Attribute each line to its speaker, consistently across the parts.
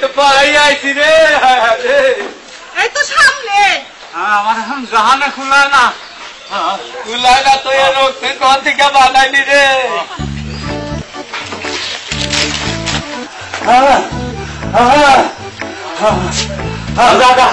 Speaker 1: তো পাই আইছি রে
Speaker 2: এই তো সামনে
Speaker 1: আমার এখন জাহানে খুলায় না খুলায় না তো এর রক্তে কোন থেকে বানাইলি রে
Speaker 3: দাদা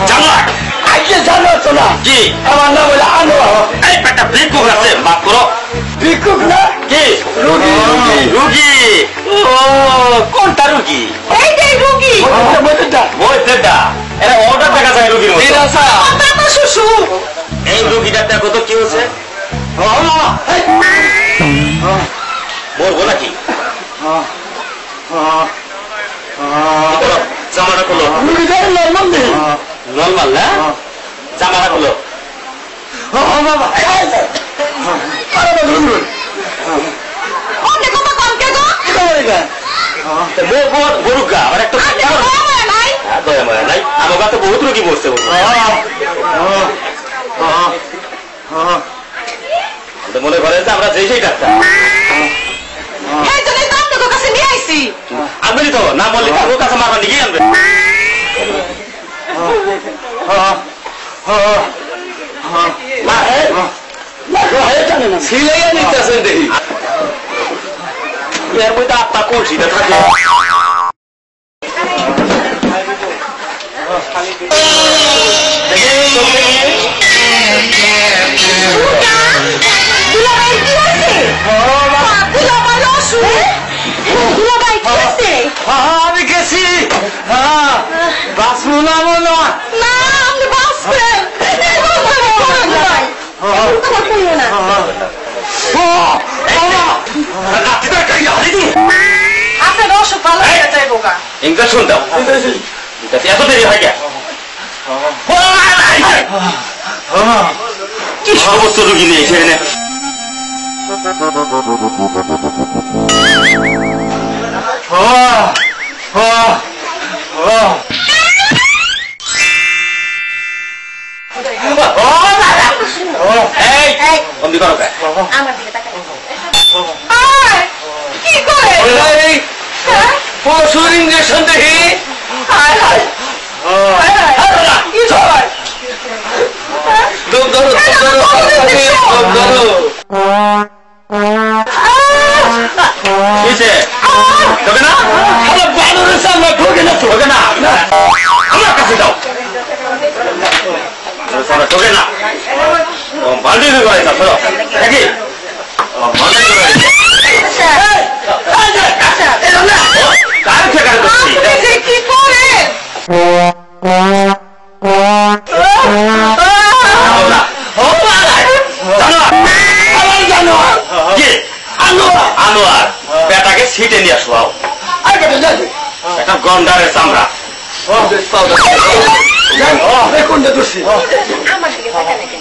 Speaker 3: জানোয়ার আজকে জানো তো না কি আমার নাম হলো আনোয়ার এই একটা ভিক্ষুক আছে মাফ করো ভিক্ষুক না কি রোগী রোগী ও কোনটা রোগী
Speaker 2: এই যে রোগী
Speaker 3: বইটা এরা অর্ডার দেখা যায় রোগীর মতো
Speaker 2: দাদা শুশু
Speaker 3: এই রোগীটা দেখো তো কি হচ্ছে বলবো নাকি জামাটা খুলো নর্মাল না জামাটা খুলো বরুকা আবার একটা নাই আমার কাছে বহুত রোগী বসছে মনে করেন যে আমরা যেই ডাক্তার আমি তো না বললে ওর কাছে মারবা নিয়ে আনবে সিলাইয়া নিতেছেন দেখি এর মধ্যে আপনার কলসিটা থাকে আমি গেছি বাঁচবো না মনে
Speaker 2: আপনার অসুখ ভালো হয়ে যায় বোকা
Speaker 3: ইঞ্জেকশন দাও এত দেরি হয় কে কি সমস্ত রুগী নিয়ে সেখানে
Speaker 2: কি করে
Speaker 1: পশুর ইঞ্জেকশন দেখি দম ধরো
Speaker 3: আমার কাছে দাও ঠোকে না বাল্টি করে নাকি
Speaker 2: কি করে
Speaker 3: আনোয়ার পেটাকে ছিটে নিয়ে শোয়াও একটা গন্ডারের চামড়া কোনটা দোষী
Speaker 2: আমার দিকে তাকা নাকি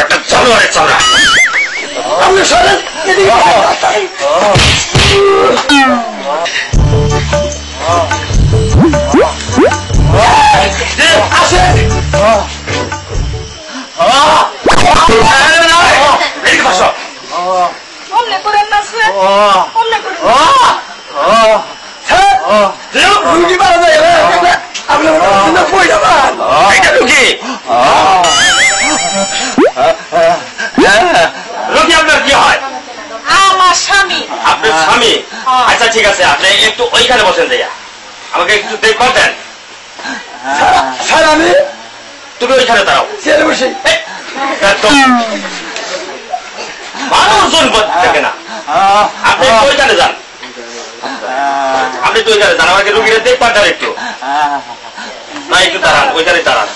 Speaker 3: একটা জানোয়ারের চামড়া আপনি সরেন
Speaker 2: অমনে করেন না স্যার অমনে করেন
Speaker 3: রুগী মারা যায় আপনার রুগী রুগী আপনার কি হয়
Speaker 2: আমার স্বামী
Speaker 3: আপনার স্বামী আচ্ছা ঠিক আছে আপনি একটু ওইখানে বসেন দেয়া আমাকে একটু দেখবার দেন স্যার আমি তুমি ওইখানে দাঁড়াও বসে মানুষজন থাকে না আপনি ওইখানে যান আপনি তো ওইখানে যান আমাকে রুগীরা দেখবার দেন একটু না একটু দাঁড়ান ওইখানে দাঁড়ান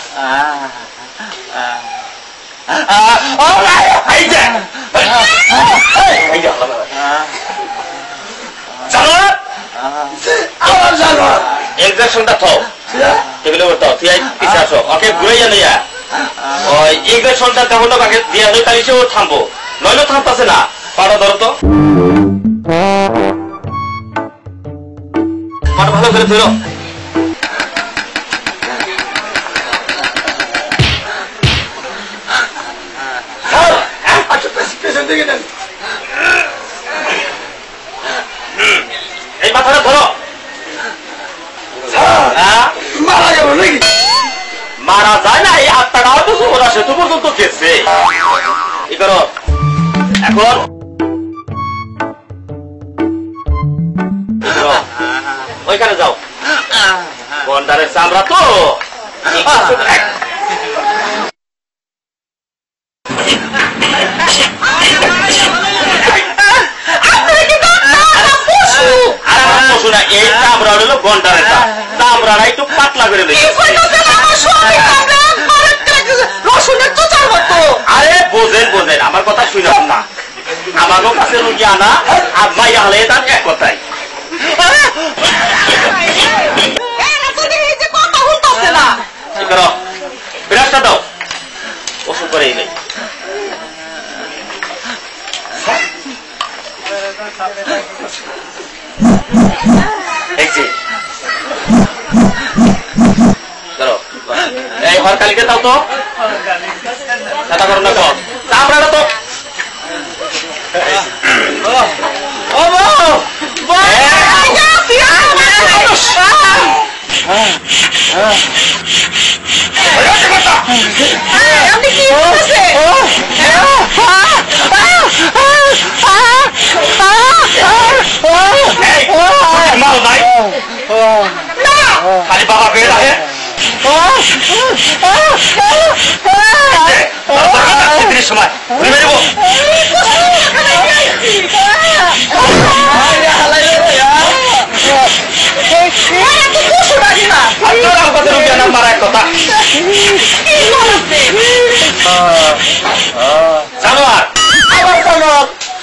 Speaker 3: ইঞ্জেকশনটা থাও টেবিলের উপর থাও তুই পিছিয়ে আসো ওকে ঘুরে জানি ওই ইঞ্জেকশনটা তেমন দিয়ে তাহলে সেও থামবো নইলে থামতেছে না পাড়া ধরো তো ভালো করে ধরো। পেছন দিকে নেন। এই মাথাটা ধরো। মারা যাবো নাকি? মারা যায় না, এই আত্মাটা হয়তো ওরা সেতু পর্যন্ত গেছে। কি করো এখন? ওইখানে যাও, গন্ডারের চামড়া তো। এই চামড়া হলো গন্ডারের চামড়াটা একটু পাতলা করে দিই। আরে বোঝেন বোঝেন, আমার কথা শুনলাম না। আমারও কাছে রুগী আনা আর মাইয়া হলে তার এক কথাই। বিরাটটা দাও, ওষুধ করে নেই। এই হরকালিকে দাও তো, কথা করো না তো, চামড়াটা তো। খালি বাবা পেয়ে রাখে সময় মারা এক কথা। জানোয়ার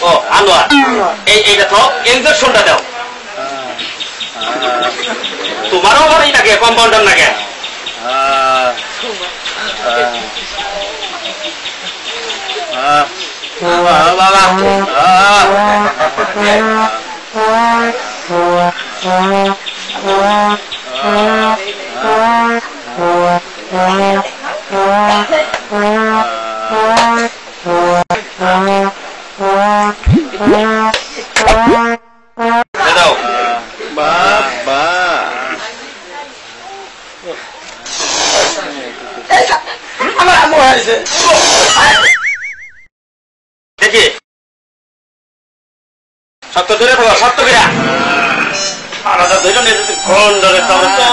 Speaker 3: ও আনোয়ার, এইটা তো ইঞ্জেকশনটা দাও। তোমারও আবার এই নাকি কম্পাউন্ডার নাকি? দেখি শক্ত ধরে থাকো, শক্ত বিরা আলাদা ধরে নিয়ে গন্ডারের চামড়া তো।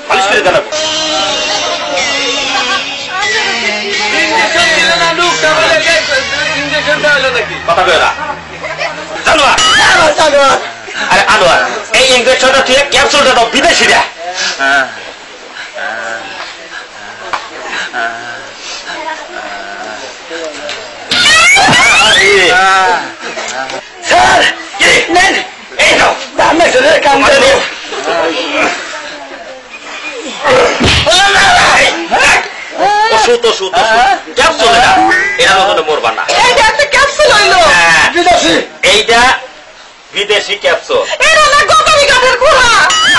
Speaker 3: মালিশ করে দাঁড়াবো। কথা কয়ে না জানোয়ার। আরে আনোয়ার, এই ইঞ্জেকশনটা তুই ক্যাপসুলটা দাও বিদেশিরা। স্যার নেন, এই নাও কাম করে দিও। ওষুধ ওষুধ ক্যাপসুল, এরা মতো মরবা না। এইটা বিদেশি ক্যাপসুল।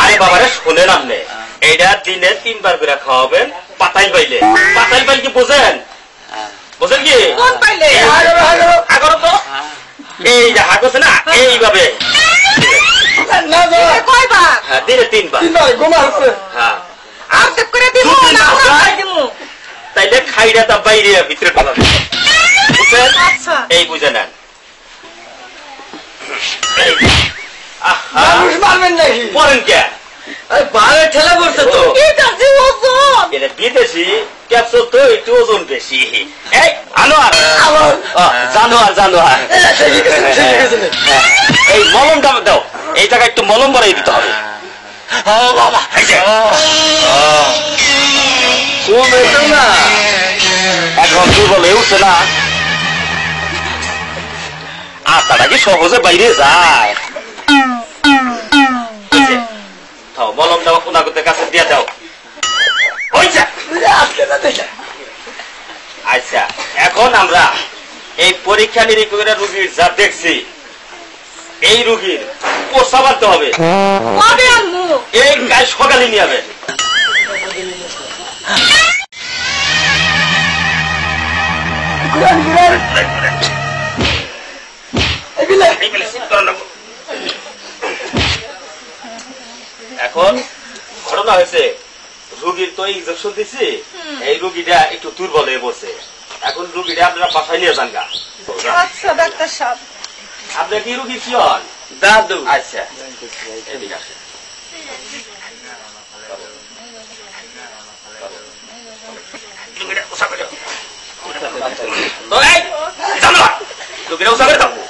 Speaker 3: আরে বাবারে শোনেন আপনি, এইটা দিনে 3 বার করে খাওয়াবেন। পাতাইল পাইলে, পাতাইল পাইল কি বোঝেন? বোঝেন কি? তো এই যে হাঁকছে না, এইভাবে দিনে 3 বার। হ্যাঁ, তাইলে খাইটা তা বাইরে ভিতরে ঢোকাবে। বুঝছেন? এই বুঝে নেন। পড়েন কে? ঠেলা করছে তো। বিদেশি ক্যাপসুল তো একটু ওজন বেশি। এই আনোয়ার, জানোয়ার জানোয়ার, এই মলমটা দাও। এই জায়গায় একটু মলম বাড়াই দিতে হবে। এখন দুর্বল হয়ে উঠছে না, আত্মাটা কি সহজে বাইরে যায়? মলমটা ওনাদের কাছে দিয়ে দাও। আচ্ছা আমরা এই পরীক্ষা নিরীক্ষা রোগীর যা দেখছি এই রোগীর প্রস্তাব আনতে হবে এই কাজ সকালে নিয়ে যাবে এখন ঘটনা হয়েছে রোগীর তো ইনজেকশন দিছি এই রোগীটা একটু দুর্বল হয়ে বসে এখন রোগীটা আপনারা বাসায় নিয়ে যান গা
Speaker 2: আচ্ছা ডাক্তার সাহেব
Speaker 3: আপনার কি রোগী কি হন দাদু আচ্ছা এদিকে আসেন রোগীটা উষা করে রোগীটা উষা করে থাকবো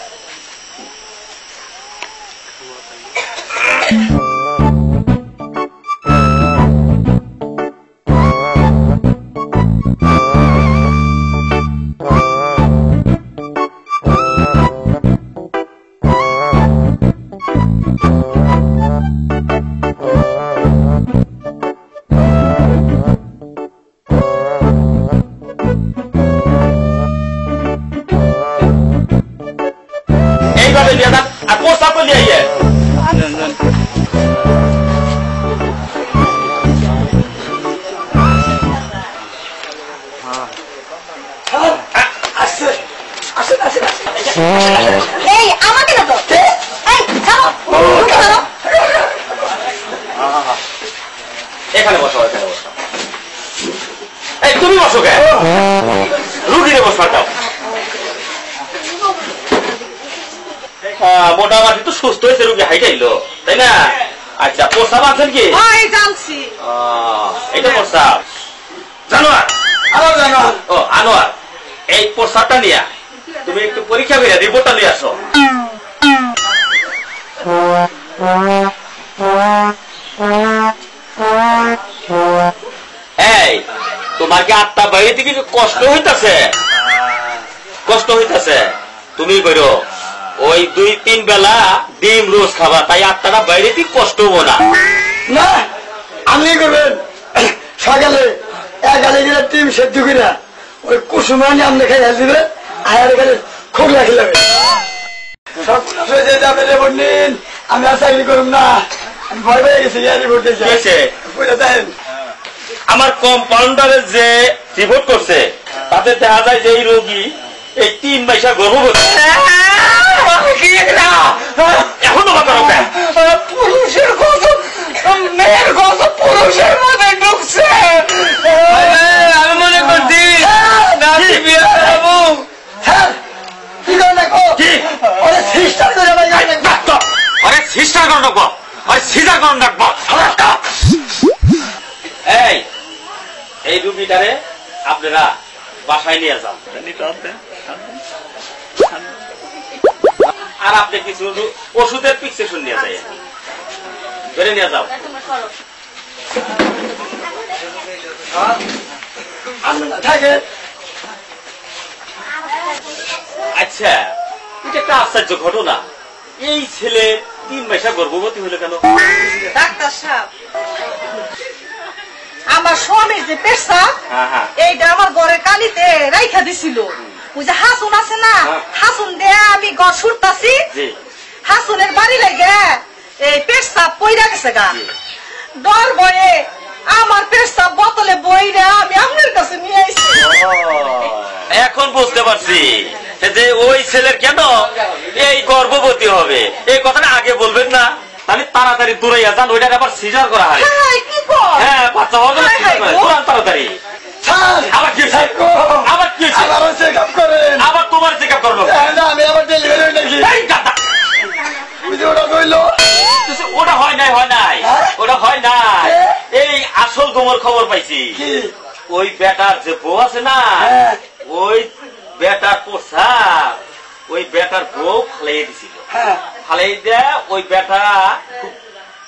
Speaker 3: এখানে বসো এখানে বসো এই তুমি বসো কে রুগীরে বসবার দাও মোটামুটি তো সুস্থ হয়েছে রুগী হাইটাইলো তাই না আচ্ছা প্রস্তাব আছেন কি
Speaker 2: জানছি
Speaker 3: এটা প্রস্তাব জানোয়ার ও আনোয়ার এই প্রস্তাবটা নিয়ে তুমি একটু পরীক্ষা করে রিপোর্টটা নিয়ে আসো এই তোমার কি আত্মা বাইরে থেকে কষ্ট হইতাছে তুমি করো ওই 2-3 বেলা ডিম রোজ খাবা তাই আত্মাটা বাইরে থেকে কষ্ট হবো না
Speaker 1: না আপনি করবেন সকালে একালে গেলে ডিম সেদ্ধ করে ওই কুসুমানি আপনি খাই দিবে আর এখানে খুব রাখি যাবে সব হয়ে যাবে রিপোর্ট নিন আমি আর চাকরি করুন না আমি ভয় পেয়ে গেছি রিপোর্ট দিয়েছে
Speaker 3: আমার কম্পাউন্ডারে যে রিপোর্ট করছে তাতে দেখা যায় যে এই রোগী এই 3 মাসে গর্ভবতী এখন
Speaker 1: পুরুষের কত মেয়ের কত পুরুষের মধ্যে ঢুকছে আমি মনে করছি
Speaker 3: এই রুগীটারে আপনারা বাসায় নিয়ে যান আর আপনি কিছু ওষুধের প্রেসক্রিপশন নিয়ে যায় ধরে নিয়ে যাও আচ্ছা এটা একটা আশ্চর্য ঘটনা এই ছেলে 3 মাসে গর্ভবতী হলো কেন
Speaker 2: ডাক্তার সাহেব আমার স্বামীর যে পেশা এইটা আমার ঘরের কালিতে রাইখা দিছিল ওই যে হাসুন আছে না হাসুন দিয়ে আমি ঘর ছুটতাছি হাসুনের বাড়ি লাগে এই পেশা পইরা গেছে গা ডর ভয়ে আমার পেশা বোতলে বইরা আমি আপনার কাছে নিয়ে আইছি
Speaker 3: এখন বুঝতে পারছি যে ওই ছেলের কেন এই গর্ভবতী হবে এই কথাটা আগে বলবেন না তাহলে তাড়াতাড়ি দূরাইয়া যান ওইটাকে আবার সিজার করা হয় হ্যাঁ বাচ্চা হবে তাড়াতাড়ি আবার কি আবার কি আবার তোমার চেক আপ করলো
Speaker 1: আমি আবার ডেলিভারি নাকি
Speaker 3: ওটা হয় নাই ওটা হয় নাই এই আসল তোমার খবর পাইছি ওই বেটার যে বউ আছে না ওই বেটার পোষা ওই বেটার বউ ফালাইয়ে দিছিল ফালাই দেয়া ওই বেটা খুব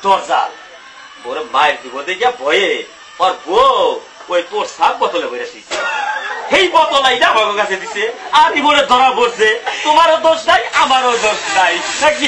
Speaker 3: দরজাল ওর মায়ের দিব দেখে ভয়ে ওর বউ ওই পোষা বোতলে ভরে দিচ্ছে সেই বোতল আইনা আমার কাছে দিছে আর ইবনে ধরা পড়ছে তোমারও দোষ নাই আমারও দোষ নাই নাকি